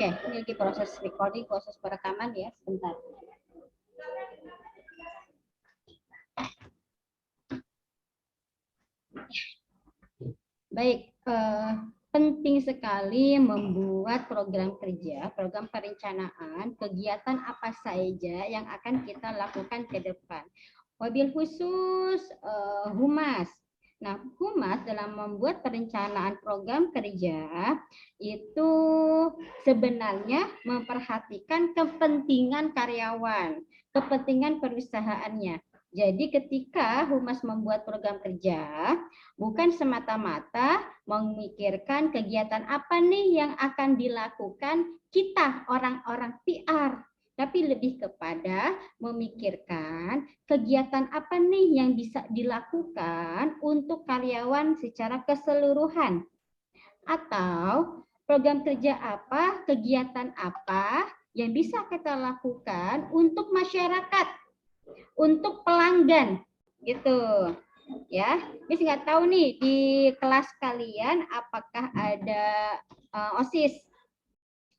Oke, ini lagi proses recording, proses perekaman ya, sebentar. Baik, penting sekali membuat program kerja, program perencanaan, kegiatan apa saja yang akan kita lakukan ke depan. Wabil khusus Humas. Nah, Humas dalam membuat perencanaan program kerja itu sebenarnya memperhatikan kepentingan karyawan, kepentingan perusahaannya. Jadi ketika Humas membuat program kerja, bukan semata-mata memikirkan kegiatan apa nih yang akan dilakukan kita orang-orang PR, tapi lebih kepada memikirkan kegiatan apa nih yang bisa dilakukan untuk karyawan secara keseluruhan, atau program kerja apa, kegiatan apa yang bisa kita lakukan untuk masyarakat, untuk pelanggan gitu ya. Miss nggak tahu nih di kelas kalian apakah ada OSIS,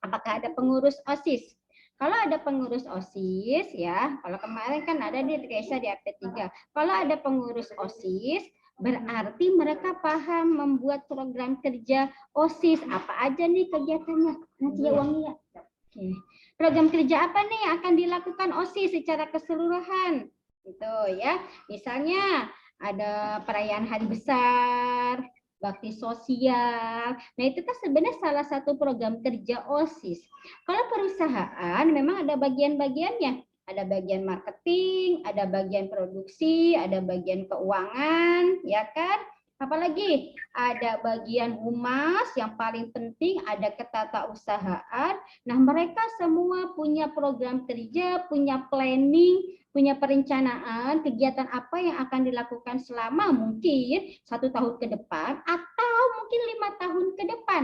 apakah ada pengurus OSIS. Kalau ada pengurus OSIS ya, kalau kemarin kan ada di Desa di AP3. Kalau ada pengurus OSIS, berarti mereka paham membuat program kerja OSIS. Apa aja nih kegiatannya? Nanti ya uangnya. Oke. Program kerja apa nih yang akan dilakukan OSIS secara keseluruhan? Gitu ya. Misalnya ada perayaan hari besar, bakti sosial. Nah, itu kan sebenarnya salah satu program kerja OSIS. Kalau perusahaan memang ada bagian-bagiannya. Ada bagian marketing, ada bagian produksi, ada bagian keuangan, ya kan? Apalagi ada bagian humas yang paling penting, ada ketatausahaan. Nah, mereka semua punya program kerja, punya planning, punya perencanaan kegiatan apa yang akan dilakukan selama mungkin 1 tahun ke depan atau mungkin 5 tahun ke depan.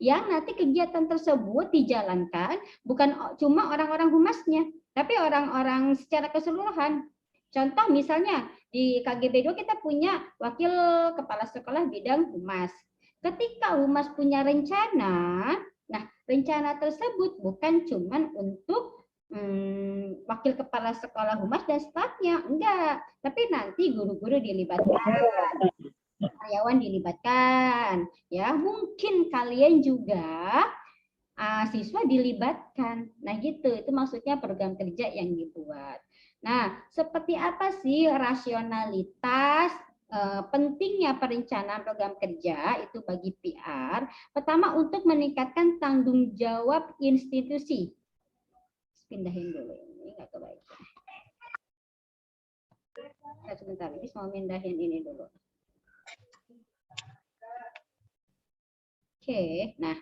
Yang nanti kegiatan tersebut dijalankan bukan cuma orang-orang humasnya, tapi orang-orang secara keseluruhan. Contoh misalnya di KGB 2 kita punya wakil kepala sekolah bidang humas. Ketika humas punya rencana, nah rencana tersebut bukan cuma untuk wakil kepala sekolah humas dan stafnya, enggak, tapi nanti guru-guru dilibatkan, karyawan dilibatkan, ya mungkin kalian juga siswa dilibatkan. Nah gitu, itu maksudnya program kerja yang dibuat. Nah, seperti apa sih rasionalitas pentingnya perencanaan program kerja itu bagi PR? Pertama, untuk meningkatkan tanggung jawab institusi. Pindahin dulu ini, nggak kebaik. Sebentar, ini mau pindahin ini dulu. Oke, nah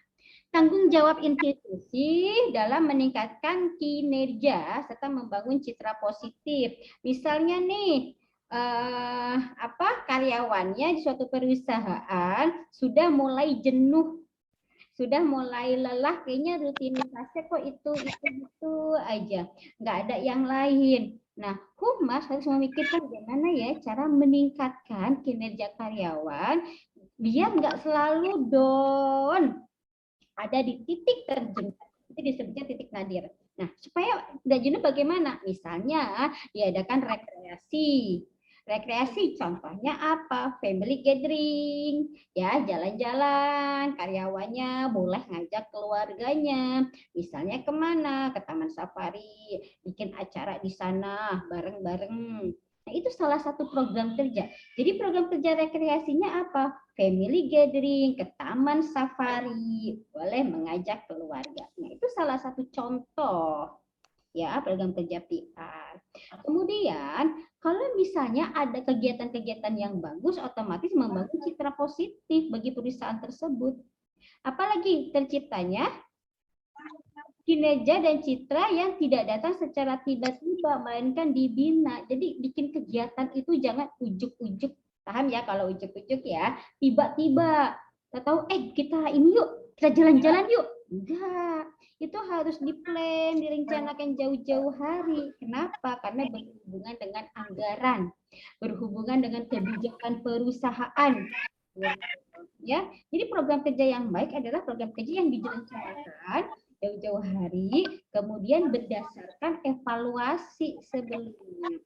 tanggung jawab institusi dalam meningkatkan kinerja serta membangun citra positif. Misalnya nih, karyawannya di suatu perusahaan sudah mulai jenuh, sudah mulai lelah, kayaknya rutinitasnya kok itu aja, nggak ada yang lain. Nah, Humas harus memikirkan bagaimana ya cara meningkatkan kinerja karyawan biar nggak selalu down, ada di titik terjenuh. Itu disebutnya titik nadir. Nah, supaya tidak jenuh bagaimana? Misalnya diadakan rekreasi. Rekreasi contohnya apa? Family gathering, ya jalan-jalan, karyawannya boleh ngajak keluarganya. Misalnya kemana? Ke taman safari, bikin acara di sana bareng-bareng. Nah, itu salah satu program kerja. Jadi program kerja rekreasinya apa? Family gathering, ke taman safari, boleh mengajak keluarga. Nah, itu salah satu contoh ya program kerja PR. Kemudian kalau misalnya ada kegiatan-kegiatan yang bagus, otomatis membangun citra positif bagi perusahaan tersebut. Apalagi terciptanya kinerja dan citra yang tidak datang secara tiba-tiba, melainkan dibina. Jadi bikin kegiatan itu jangan ujuk-ujuk. Paham ya kalau ujuk-ujuk ya? Tiba-tiba. Kita tahu, kita ini yuk, kita jalan-jalan yuk. Enggak. Itu harus diplan, direncanakan jauh-jauh hari. Kenapa? Karena berhubungan dengan anggaran, berhubungan dengan kebijakan perusahaan. Ya, jadi program kerja yang baik adalah program kerja yang direncanakan jauh-jauh hari, kemudian berdasarkan evaluasi sebelumnya.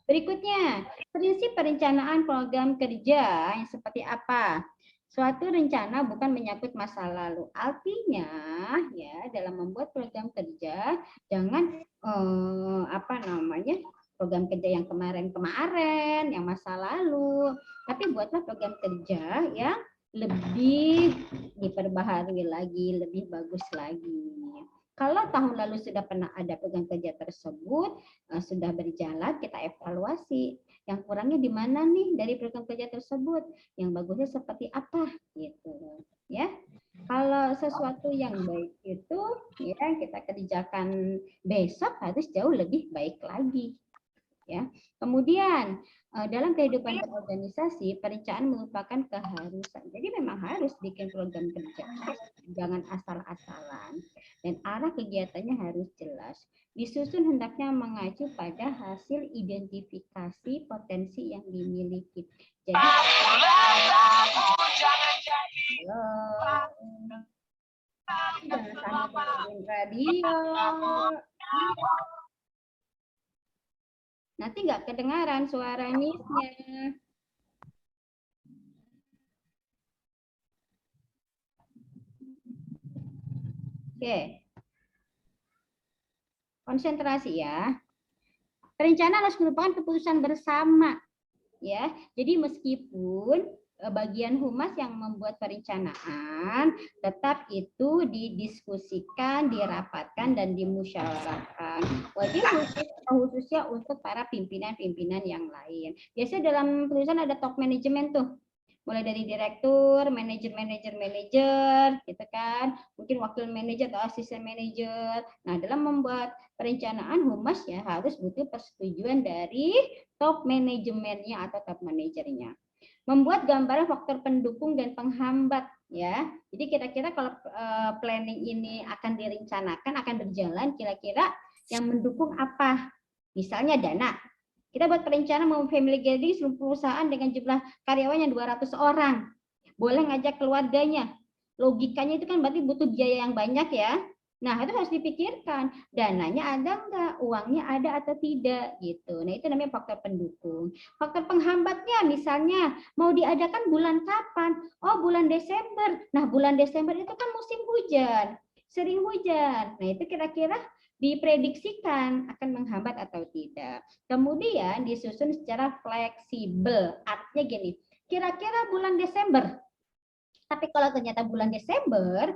Berikutnya, prinsip perencanaan program kerja yang seperti apa? Suatu rencana bukan menyangkut masa lalu. Artinya, ya dalam membuat program kerja jangan program kerja yang kemarin-kemarin, yang masa lalu, tapi buatlah program kerja yang lebih diperbaharui lagi, lebih bagus lagi. Kalau tahun lalu sudah pernah ada program kerja tersebut, sudah berjalan, kita evaluasi. Yang kurangnya di mana nih dari program kerja tersebut? Yang bagusnya seperti apa? Gitu, ya. Kalau sesuatu yang baik itu, ya kita kerjakan besok harus jauh lebih baik lagi. Ya. Kemudian dalam kehidupan berorganisasi, perencanaan merupakan keharusan. Jadi memang harus bikin program kerja, jangan asal-asalan. Dan arah kegiatannya harus jelas. Disusun hendaknya mengacu pada hasil identifikasi potensi yang dimiliki. Jadi, jangan sampai radio. Nanti nggak kedengaran suara misnya. Oke. Konsentrasi ya. Perencanaan harus merupakan keputusan bersama. Ya. Jadi meskipun bagian humas yang membuat perencanaan, tetap itu didiskusikan, dirapatkan, dan dimusyawarahkan. Wajib khususnya untuk para pimpinan-pimpinan yang lain. Biasanya dalam perusahaan ada top manajemen tuh. Mulai dari direktur, manajer, gitu kan, mungkin wakil manajer atau asisten manajer. Nah, dalam membuat perencanaan humas ya harus butuh persetujuan dari top manajemennya atau top manajernya. Membuat gambaran faktor pendukung dan penghambat ya. Jadi kira-kira kalau planning ini akan direncanakan, akan berjalan, kira-kira yang mendukung apa? Misalnya dana. Kita buat perencanaan mau family gathering seluruh perusahaan dengan jumlah karyawan yang 200 orang. Boleh ngajak keluarganya. Logikanya itu kan berarti butuh biaya yang banyak ya. Nah, itu harus dipikirkan. Dananya ada enggak? Uangnya ada atau tidak gitu. Nah, itu namanya faktor pendukung. Faktor penghambatnya misalnya mau diadakan bulan kapan? Oh, bulan Desember. Nah, bulan Desember itu kan musim hujan. Sering hujan. Nah, itu kira-kira diprediksikan akan menghambat atau tidak. Kemudian disusun secara fleksibel. Artinya gini, kira-kira bulan Desember. Tapi kalau ternyata bulan Desember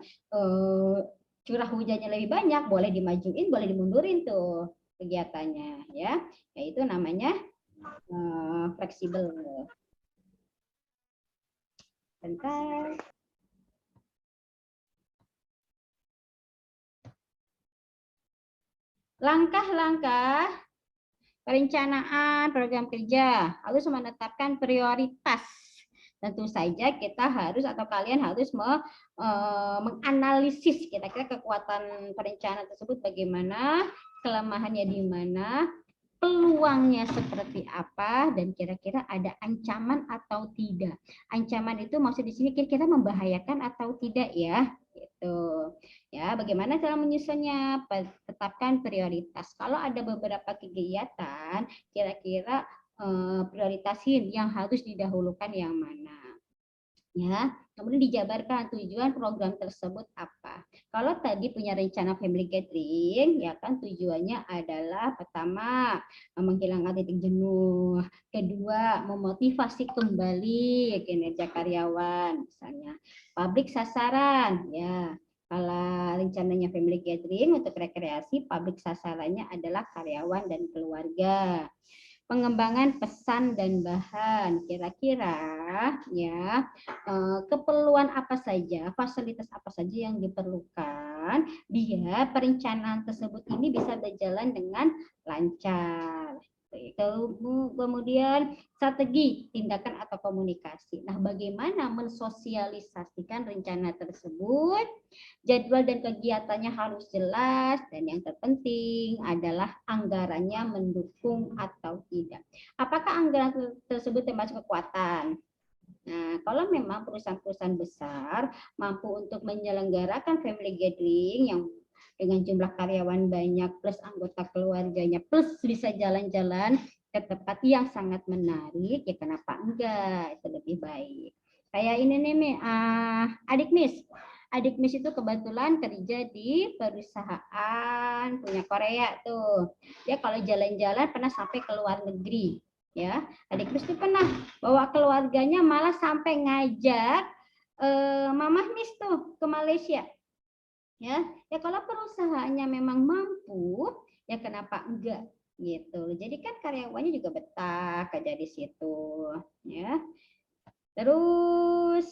curah hujannya lebih banyak, boleh dimajuin, boleh dimundurin tuh kegiatannya ya. Yaitu namanya fleksibel. Bentar. Langkah-langkah perencanaan program kerja harus menetapkan prioritas. Tentu saja kita harus atau kalian harus menganalisis kira-kira kekuatan perencanaan tersebut bagaimana, kelemahannya di mana, peluangnya seperti apa, dan kira-kira ada ancaman atau tidak. Ancaman itu maksud di sini kira-kira membahayakan atau tidak ya. Gitu. Ya, bagaimana cara menyusunnya? Tetapkan prioritas. Kalau ada beberapa kegiatan, kira-kira prioritasin yang harus didahulukan yang mana. Ya, kemudian dijabarkan tujuan program tersebut apa. Kalau tadi punya rencana family gathering, ya kan tujuannya adalah pertama menghilangkan titik jenuh, kedua memotivasi kembali kinerja karyawan, misalnya publik sasaran, ya. Kalau rencananya family gathering untuk rekreasi, publik sasarannya adalah karyawan dan keluarga. Pengembangan pesan dan bahan, kira-kira ya keperluan apa saja, fasilitas apa saja yang diperlukan biar perencanaan tersebut ini bisa berjalan dengan lancar. Kemudian strategi, tindakan atau komunikasi. Nah, bagaimana mensosialisasikan rencana tersebut? Jadwal dan kegiatannya harus jelas, dan yang terpenting adalah anggarannya mendukung atau tidak. Apakah anggaran tersebut termasuk kekuatan? Nah, kalau memang perusahaan-perusahaan besar mampu untuk menyelenggarakan family gathering yang dengan jumlah karyawan banyak plus anggota keluarganya plus bisa jalan-jalan ke tempat yang sangat menarik, ya kenapa enggak, itu lebih baik. Kayak ini nih, adik Miss itu kebetulan kerja di perusahaan punya Korea tuh. Dia kalau jalan-jalan pernah sampai ke luar negeri, ya. Adik Miss itu pernah bawa keluarganya, malah sampai ngajak Mamah Miss tuh ke Malaysia. Ya kalau perusahaannya memang mampu, ya kenapa enggak gitu. Jadi kan karyawannya juga betah kerja di situ, ya. Terus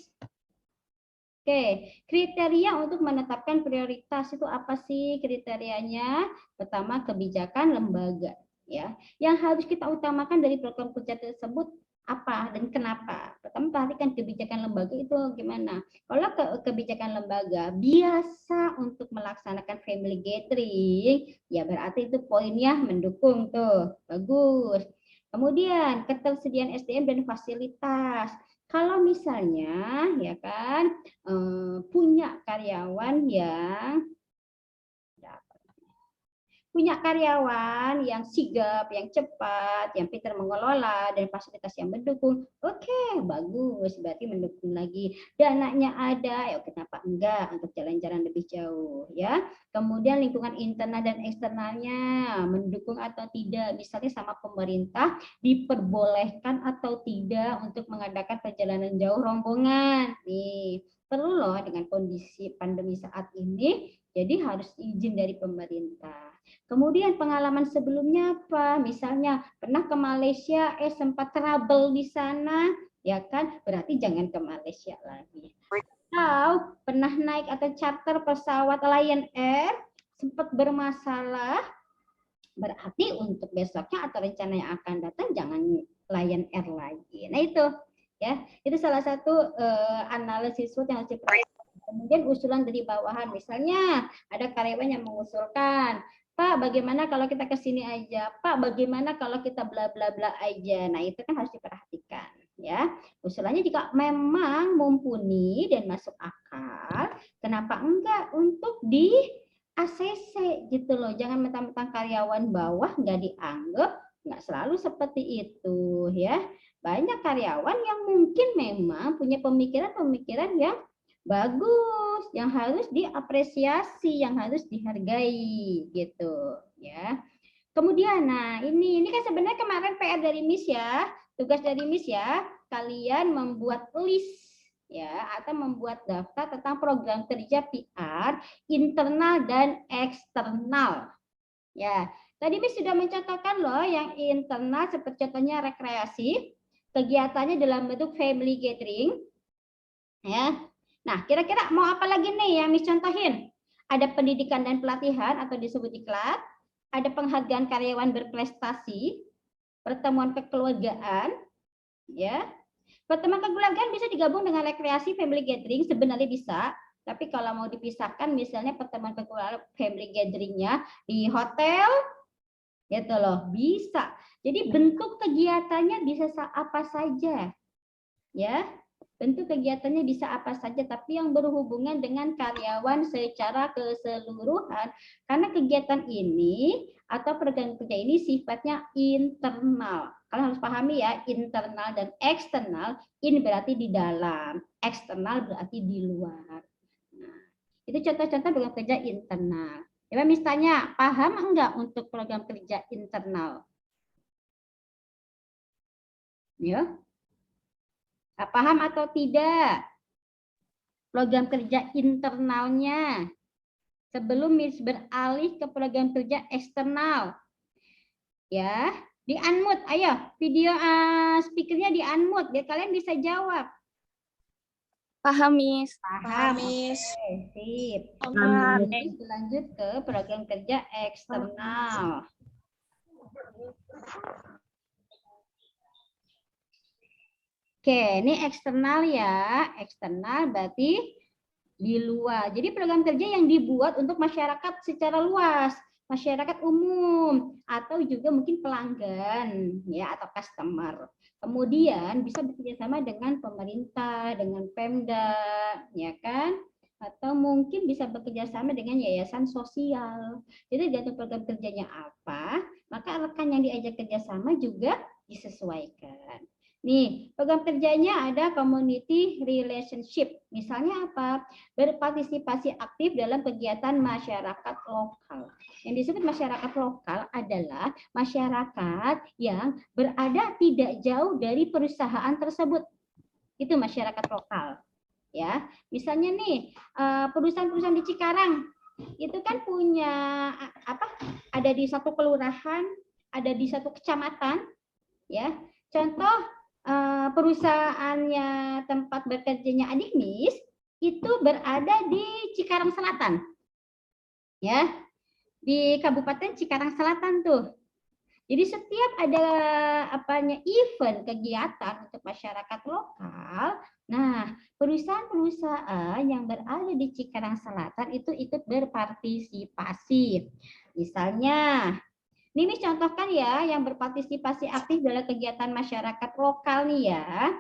oke, kriteria untuk menetapkan prioritas itu apa sih kriterianya? Pertama, kebijakan lembaga, ya. Yang harus kita utamakan dari program kerja tersebut apa dan kenapa? Pertama, perhatikan kebijakan lembaga itu gimana. Kalau kebijakan lembaga biasa untuk melaksanakan family gathering, ya berarti itu poinnya mendukung tuh, bagus. Kemudian ketersediaan SDM dan fasilitas. Kalau misalnya, ya kan, punya karyawan yang sigap, yang cepat, yang pintar mengelola, dan fasilitas yang mendukung, oke, bagus, berarti mendukung lagi. Dananya ada, ya kenapa enggak untuk jalan-jalan lebih jauh, ya. Kemudian lingkungan internal dan eksternalnya, mendukung atau tidak, misalnya sama pemerintah, diperbolehkan atau tidak untuk mengadakan perjalanan jauh rombongan. Nih, perlu loh dengan kondisi pandemi saat ini, jadi harus izin dari pemerintah. Kemudian pengalaman sebelumnya apa? Misalnya pernah ke Malaysia, sempat trouble di sana, ya kan? Berarti jangan ke Malaysia lagi. Atau pernah naik atau charter pesawat Lion Air, sempat bermasalah, berarti untuk besoknya atau rencana yang akan datang jangan Lion Air lagi. Nah itu, ya, itu salah satu analisis yang harus diperhatikan. Kemudian usulan dari bawahan, misalnya ada karyawan yang mengusulkan, Pak, bagaimana kalau kita ke sini aja? Pak, bagaimana kalau kita bla bla bla aja? Nah, itu kan harus diperhatikan, ya. Usulannya jika memang mumpuni dan masuk akal, kenapa enggak untuk di ACC gitu loh. Jangan mentang-mentang karyawan bawah nggak dianggap, nggak selalu seperti itu, ya. Banyak karyawan yang mungkin memang punya pemikiran-pemikiran yang bagus, yang harus diapresiasi, yang harus dihargai gitu, ya. Kemudian, nah ini kan sebenarnya kemarin PR dari Miss ya, tugas dari Miss ya, kalian membuat list ya atau membuat daftar tentang program kerja PR internal dan eksternal. Ya, tadi Miss sudah mencontohkan loh yang internal seperti contohnya rekreasi, kegiatannya dalam bentuk family gathering, ya. Nah, kira-kira mau apa lagi nih yang Miss contohin? Ada pendidikan dan pelatihan atau disebut diklat, ada penghargaan karyawan berprestasi, pertemuan kekeluargaan, ya. Pertemuan kekeluargaan bisa digabung dengan rekreasi family gathering, sebenarnya bisa, tapi kalau mau dipisahkan misalnya pertemuan kekeluargaan family gatheringnya di hotel, gitu loh, bisa. Jadi bentuk kegiatannya bisa apa saja, ya. Bentuk kegiatannya bisa apa saja, tapi yang berhubungan dengan karyawan secara keseluruhan. Karena kegiatan ini atau program kerja ini sifatnya internal. Kalian harus pahami ya, internal dan eksternal. Ini berarti di dalam, eksternal berarti di luar. Nah, itu contoh-contoh program kerja internal. Coba misalnya, paham enggak untuk program kerja internal? Ya. Paham atau tidak program kerja internalnya sebelum Miss beralih ke program kerja eksternal? Ya, di unmute, ayo video speakernya di unmute biar kalian bisa jawab. Paham, Miss. Paham, Miss. Oke, sip. Paham. Lanjut ke program kerja eksternal. Oke, ini eksternal ya. Eksternal berarti di luar. Jadi program kerja yang dibuat untuk masyarakat secara luas, masyarakat umum, atau juga mungkin pelanggan ya atau customer. Kemudian bisa bekerja sama dengan pemerintah, dengan Pemda, ya kan? Atau mungkin bisa bekerja sama dengan yayasan sosial. Jadi tergantung program kerjanya apa, maka rekan yang diajak kerjasama juga disesuaikan. Nih, program kerjanya ada community relationship. Misalnya apa? Berpartisipasi aktif dalam kegiatan masyarakat lokal. Yang disebut masyarakat lokal adalah masyarakat yang berada tidak jauh dari perusahaan tersebut. Itu masyarakat lokal. Ya, misalnya nih perusahaan-perusahaan di Cikarang itu kan punya apa? Ada di satu kelurahan, ada di satu kecamatan, ya. Contoh perusahaannya tempat bekerjanya Adik Mis itu berada di Cikarang Selatan, ya, di Kabupaten Cikarang Selatan tuh. Jadi setiap ada event kegiatan untuk masyarakat lokal, nah perusahaan-perusahaan yang berada di Cikarang Selatan itu ikut berpartisipasi. Misalnya, ini contohkan ya yang berpartisipasi aktif dalam kegiatan masyarakat lokal nih ya.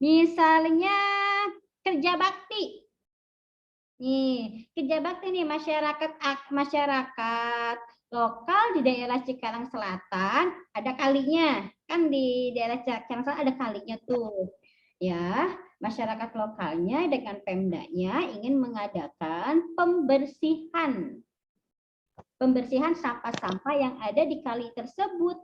Misalnya kerja bakti. Nih, kerja bakti nih masyarakat lokal di daerah Cikarang Selatan ada kalinya. Kan di daerah Cikarang Selatan ada kalinya tuh. Ya, masyarakat lokalnya dengan Pemdanya ingin mengadakan pembersihan sampah-sampah yang ada di kali tersebut.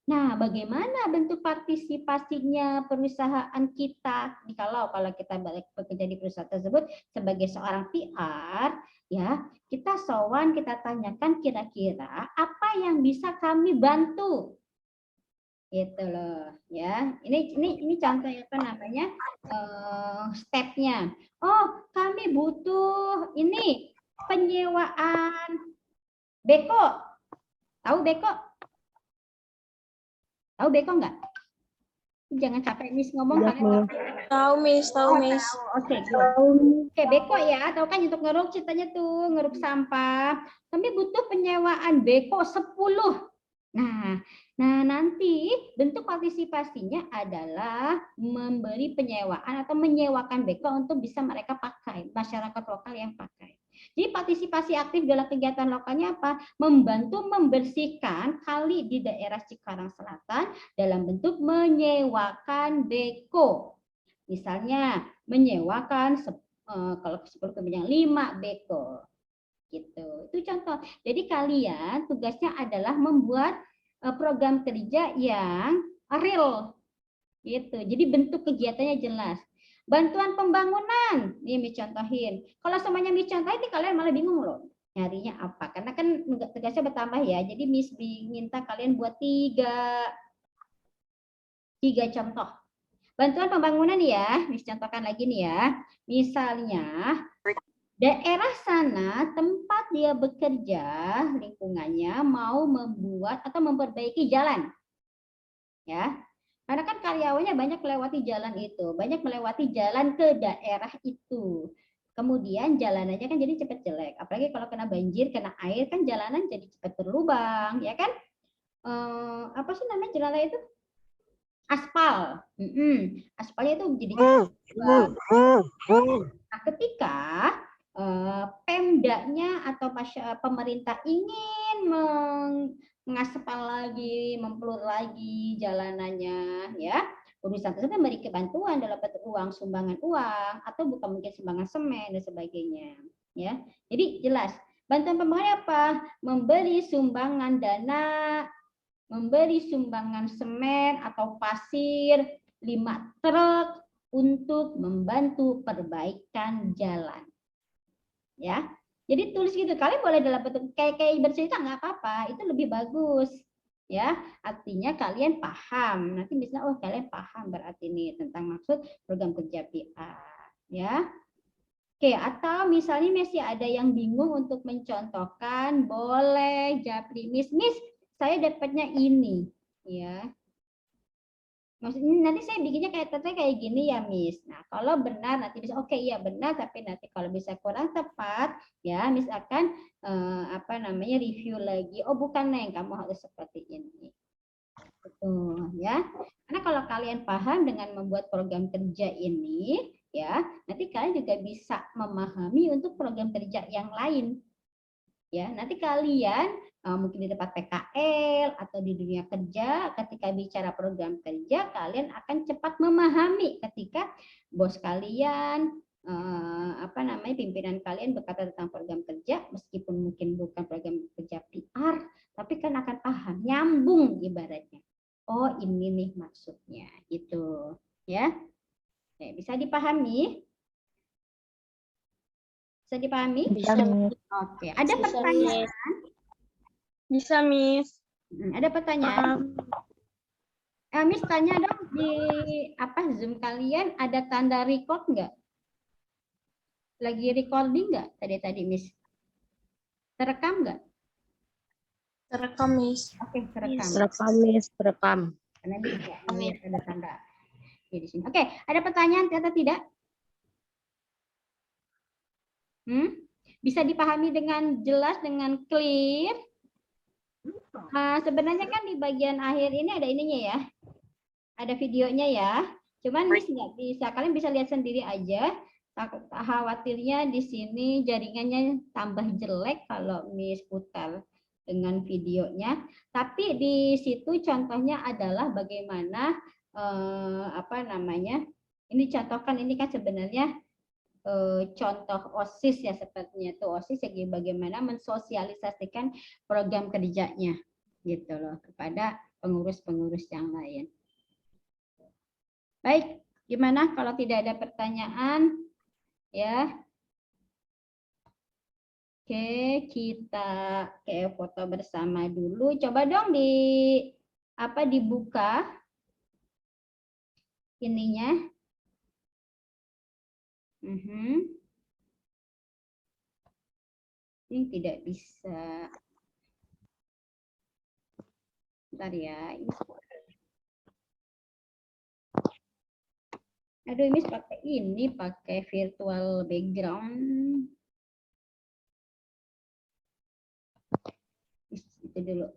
Nah, bagaimana bentuk partisipasinya perusahaan kita? Kalau kita bekerja di perusahaan tersebut sebagai seorang PR, ya, kita sowan, kita tanyakan kira-kira apa yang bisa kami bantu. Gitu loh, ya. Ini contoh apa namanya? Stepnya. Oh, kami butuh ini penyewaan beko. Tahu beko? Tahu beko nggak? Jangan capek Miss ngomong kalian. Tahu Miss, tahu Miss. Oke, Oke, beko ya, tahu kan untuk ngeruk ceritanya tuh, ngeruk sampah. Kami butuh penyewaan beko 10. Nah, nanti bentuk partisipasinya adalah memberi penyewaan atau menyewakan beko untuk bisa mereka pakai, masyarakat lokal yang pakai. Jadi partisipasi aktif dalam kegiatan lokalnya apa? Membantu membersihkan kali di daerah Cikarang Selatan dalam bentuk menyewakan beko. Misalnya menyewakan kalau 10 kemudian 5 beko. Gitu. Itu contoh. Jadi kalian tugasnya adalah membuat program kerja yang real. Gitu. Jadi bentuk kegiatannya jelas. Bantuan pembangunan, ini Miss contohin. Kalau semuanya Miss contohin, ini kalian malah bingung loh. Nyarinya apa? Karena kan tugasnya bertambah ya. Jadi Miss minta kalian buat tiga contoh. Bantuan pembangunan ya, Miss contohkan lagi nih ya. Misalnya, daerah sana tempat dia bekerja, lingkungannya mau membuat atau memperbaiki jalan. Ya, karena kan karyawannya banyak melewati jalan itu, banyak melewati jalan ke daerah itu. Kemudian jalanannya kan jadi cepat jelek, apalagi kalau kena banjir, kena air kan jalanan jadi cepat berlubang, ya kan? Apa sih namanya jalan itu? Aspal. Aspalnya itu jadi berlubang. Nah, ketika Pemdanya atau pemerintah ingin mengaspal lagi, mempelur lagi jalanannya, ya, urusan tersebut memberi bantuan dalam bentuk uang, sumbangan uang, atau bukan mungkin sumbangan semen dan sebagainya, ya. Jadi jelas bantuan pembangunan apa? Memberi sumbangan dana, memberi sumbangan semen atau pasir 5 truk untuk membantu perbaikan jalan. Ya, jadi tulis gitu. Kalian boleh dalam bentuk kayak bercerita nggak apa-apa, itu lebih bagus. Ya, artinya kalian paham. Nanti misalnya, oh kalian paham berarti ini tentang maksud program kerja PR. Ya, Oke, atau misalnya masih ada yang bingung untuk mencontohkan, boleh japri, Miss, saya dapatnya ini, ya. Maksudnya nanti saya bikinnya kayak gini ya, Miss. Nah, kalau benar nanti bisa oke iya benar, tapi nanti kalau bisa kurang tepat, ya Miss akan review lagi. Oh, bukan Neng, kamu harus seperti ini. Betul, ya. Karena kalau kalian paham dengan membuat program kerja ini, ya, nanti kalian juga bisa memahami untuk program kerja yang lain. Ya, nanti kalian mungkin di tempat PKL atau di dunia kerja, ketika bicara program kerja, kalian akan cepat memahami ketika bos kalian pimpinan kalian berkata tentang program kerja, meskipun mungkin bukan program kerja PR, tapi kan akan paham, nyambung ibaratnya. Oh, ini nih maksudnya, gitu, ya. Oke, bisa dipahami? Bisa dipahami? Bisa, Miss. Oke, ada Bisa, pertanyaan? Bisa, Miss. Ada pertanyaan? Miss tanya dong di Zoom kalian ada tanda record nggak? Lagi recording nggak tadi Miss? Terekam nggak? Terekam, Miss. Oke, terekam. Terekam, Miss. Terekam. Karena bisa melihat ada tanda di sini. Oke, ada pertanyaan atau tidak? Bisa dipahami dengan jelas, dengan clear? Sebenarnya kan di bagian akhir ini ada ininya ya, ada videonya ya. Cuman Miss nggak bisa, kalian bisa lihat sendiri aja. Khawatirnya di sini jaringannya tambah jelek kalau Miss putar dengan videonya. Tapi di situ contohnya adalah bagaimana ini contohkan, ini kan sebenarnya contoh OSIS ya, sepertinya itu OSIS jadi bagaimana mensosialisasikan program kerjanya gitu loh kepada pengurus-pengurus yang lain. Baik, gimana kalau tidak ada pertanyaan ya? Oke, kita kayak foto bersama dulu. Coba dong dibuka ininya. Ini tidak bisa. Bentar ya. Aduh, ini pakai virtual background. Itu dulu.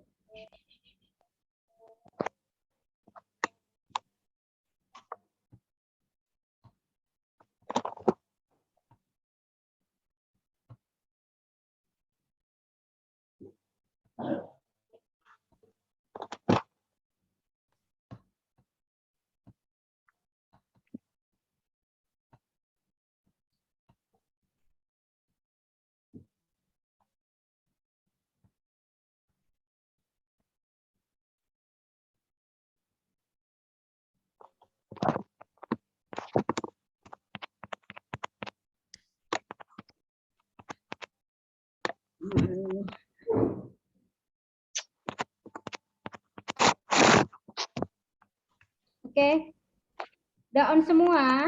Oke, udah on semua.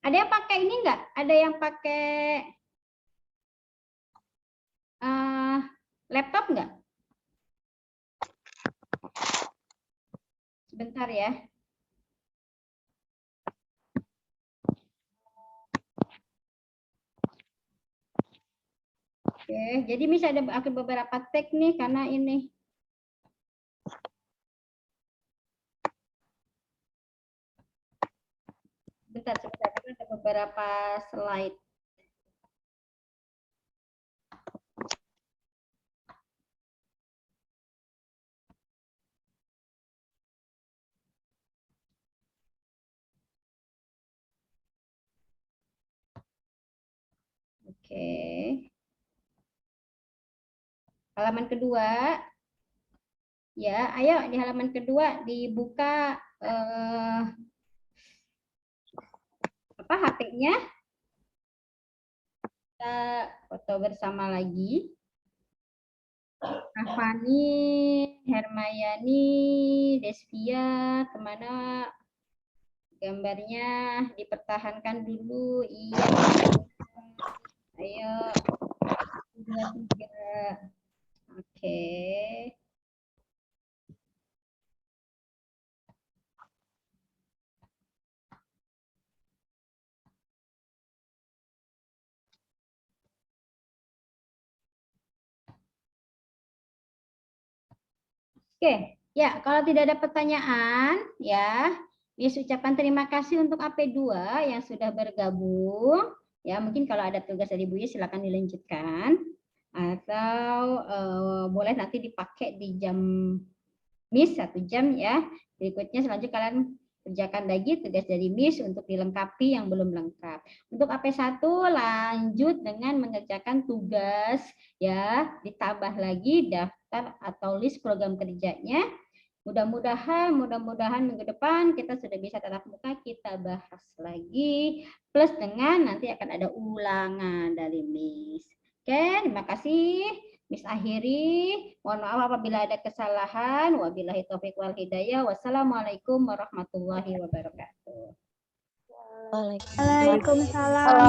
Ada yang pakai ini enggak? Ada yang pakai laptop enggak? Sebentar ya. Oke, jadi misalnya ada beberapa teknik karena ini. Sebentar, ada beberapa slide. Oke. Halaman kedua. Ya, ayo di halaman kedua dibuka HP-nya. Kita foto bersama lagi. Afani, Hermayani, Desvia, kemana? Gambarnya dipertahankan dulu. Iya. Ayo. 2, 3. Oke. Oke, ya kalau tidak ada pertanyaan, ya, Miss ucapkan terima kasih untuk AP2 yang sudah bergabung. Ya, mungkin kalau ada tugas dari Bu Yus silakan dilanjutkan atau boleh nanti dipakai di jam Miss 1 jam ya. Berikutnya selanjutnya kalian kerjakan lagi tugas dari Miss untuk dilengkapi yang belum lengkap. Untuk AP1 lanjut dengan mengerjakan tugas ya, ditambah lagi daftar atau list program kerjanya. Mudah-mudahan minggu depan kita sudah bisa tatap muka, kita bahas lagi plus dengan nanti akan ada ulangan dari Miss. Oke, terima kasih. Miss akhiri. Mohon maaf apabila ada kesalahan. Wabillahi taufiq wal hidayah. Wassalamualaikum warahmatullahi wabarakatuh. Waalaikumsalam.